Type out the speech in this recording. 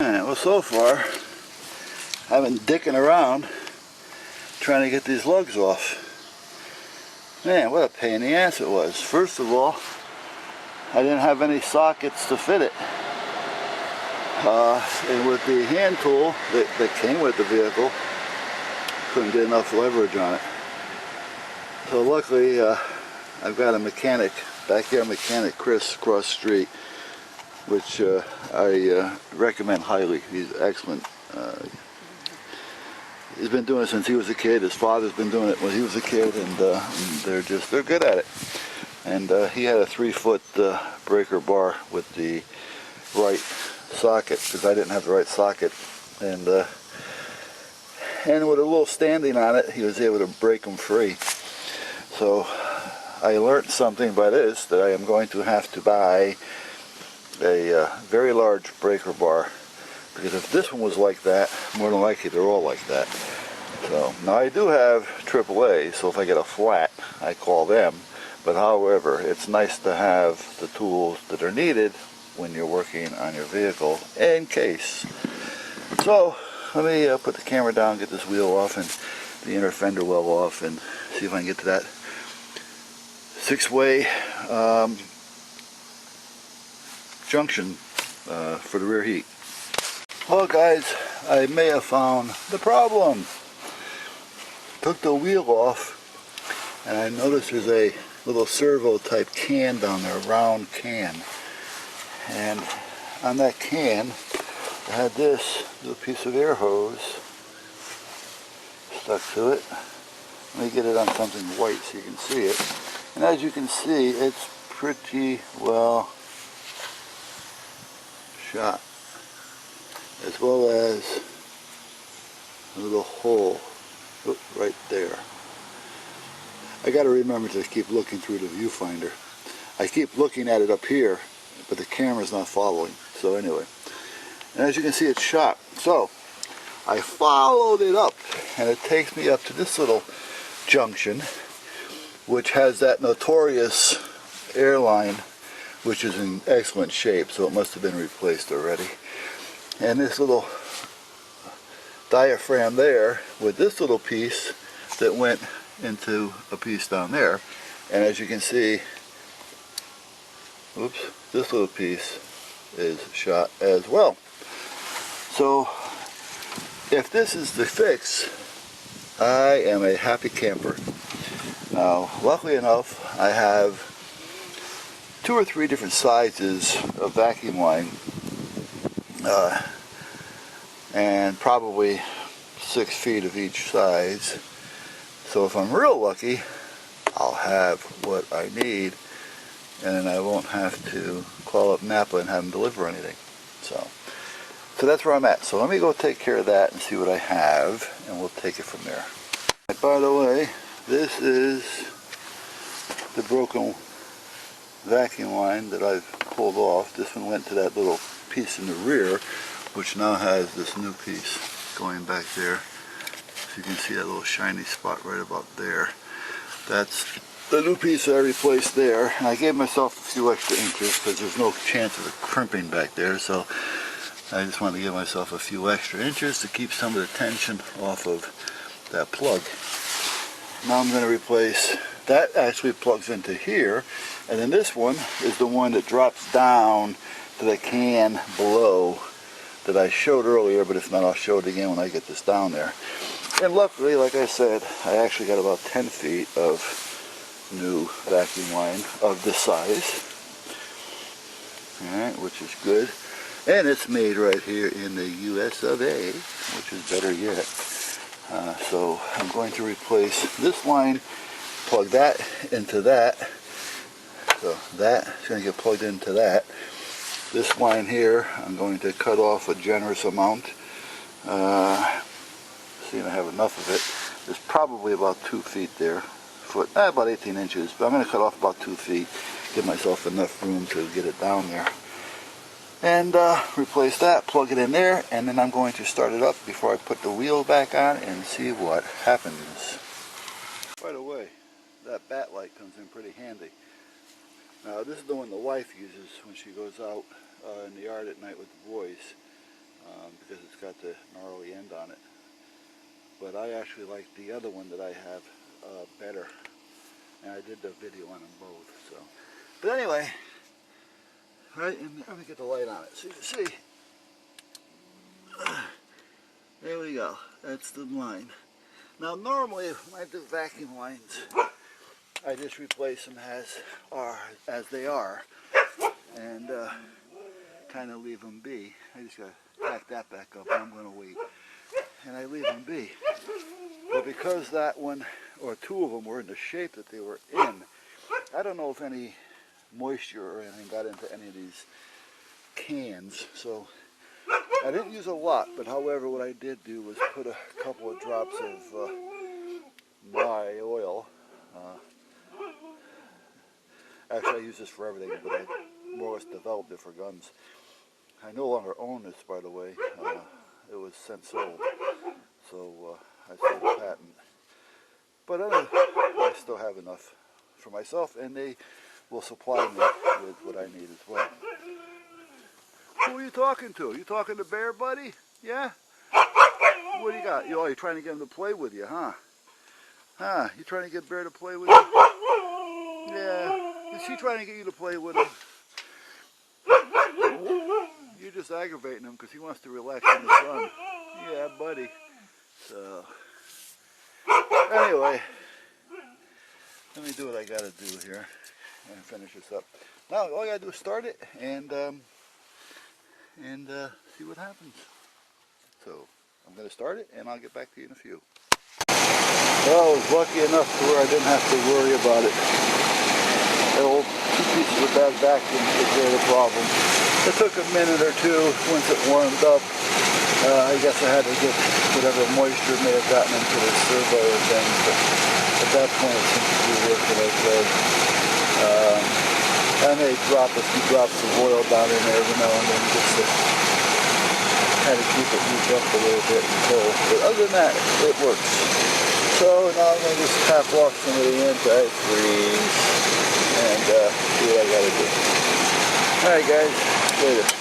Alright, well, so far I've been dicking around trying to get these lugs off. Man, what a pain in the ass it was. First of all, I didn't have any sockets to fit it. And with the hand tool that came with the vehicle, couldn't get enough leverage on it. So luckily, I've got a mechanic, backyard mechanic, Chris, across the street, which I recommend highly. He's excellent. He's been doing it since he was a kid. His father's been doing it when he was a kid, and they're good at it. And he had a 3-foot breaker bar with the right socket, because I didn't have the right socket, and with a little standing on it, he was able to break them free. So I learned something by this, that I am going to have to buy a very large breaker bar, because if this one was like that, more than likely they're all like that. So now I do have AAA, so if I get a flat, I call them. But however, it's nice to have the tools that are needed when you're working on your vehicle in case. So let me put the camera down, get this wheel off and the inner fender well off, and see if I can get to that 6-way junction for the rear heat. Well guys, I may have found the problem. Took the wheel off and I noticed there's a little servo type can down there, a round can. And on that can I had this little piece of air hose stuck to it. Let me get it on something white so you can see it. And as you can see, it's pretty well shot, as well as a little hole right there. I got to remember to keep looking through the viewfinder. I keep looking at it up here, but the camera's not following. So anyway, and as you can see, it's shot. So I followed it up, and it takes me up to this little junction, which has that notorious airline, which is in excellent shape, so it must have been replaced already. And this little diaphragm there with this little piece that went into a piece down there. And as you can see, oops, this little piece is shot as well. So if this is the fix, I am a happy camper. Now, luckily enough, I have 2 or 3 different sizes of vacuum line, and probably 6 feet of each size. So if I'm real lucky, I'll have what I need, and then I won't have to call up Napa and have them deliver anything. So that's where I'm at. So let me go take care of that and see what I have, and we'll take it from there. By the way, this is the broken vacuum line that I've pulled off. This one went to that little piece in the rear, which now has this new piece going back there. So you can see that little shiny spot right about there. That's the new piece that I replaced there. And I gave myself a few extra inches because there's no chance of it crimping back there. So I just wanted to give myself a few extra inches to keep some of the tension off of that plug. Now I'm going to replace, that actually plugs into here, and then this one is the one that drops down to the can below that I showed earlier, but if not, I'll show it again when I get this down there. And luckily, like I said, I actually got about 10 feet of new vacuum line of this size. Alright, which is good. And it's made right here in the US of A, which is better yet. So I'm going to replace this line, plug that into that. So that is going to get plugged into that. This line here, I'm going to cut off a generous amount. Seeing I have enough of it. There's probably about 2 feet there. About 18 inches. But I'm going to cut off about 2 feet. Give myself enough room to get it down there. And replace that, plug it in there, and then I'm going to start it up before I put the wheel back on and see what happens. By the way, that bat light comes in pretty handy. Now this is the one the wife uses when she goes out in the yard at night with the boys. got the gnarly end on it. But I actually like the other one that I have better. And I did the video on them both. So, but anyway, right, and let me get the light on it so you can see. There we go. That's the line. Now normally when I do vacuum lines, I just replace them as they are, and kind of leave them be. I just gotta tack that back up, and I'm gonna wait, and I leave them be. But because that one or two of them were in the shape that they were in, I don't know if any moisture or anything got into any of these cans, so I didn't use a lot. But however, what I did do was put a couple of drops of my oil. Actually, I use this for everything, but I more or less developed it for guns. I no longer own this, by the way. It was since sold, so I sold the patent. But I still have enough for myself, and they will supply me with what I need as well. Who are you talking to? You talking to Bear, buddy? Yeah? What do you got? You're trying to get him to play with you, huh? Huh? You trying to get Bear to play with you? Yeah. Is he trying to get you to play with him? You're just aggravating him because he wants to relax in the sun. Yeah, buddy. So, anyway, let me do what I got to do here and finish this up. Now, all I got to do is start it and see what happens. So, I'm going to start it and I'll get back to you in a few. Well, I was lucky enough to where I didn't have to worry about it. The old 2 pieces of bad vacuum took care of the problem. It took a minute or two once it warmed up. I guess I had to get whatever moisture may have gotten into the servo or things, but at that point it seemed to be working okay. I may drop a few drops of oil down in there every now and then just to kind of keep it moved up a little bit and cold. But other than that, it works. So now I'm going to just tap off some of the antifreeze and do what I got to do. Alright guys, later.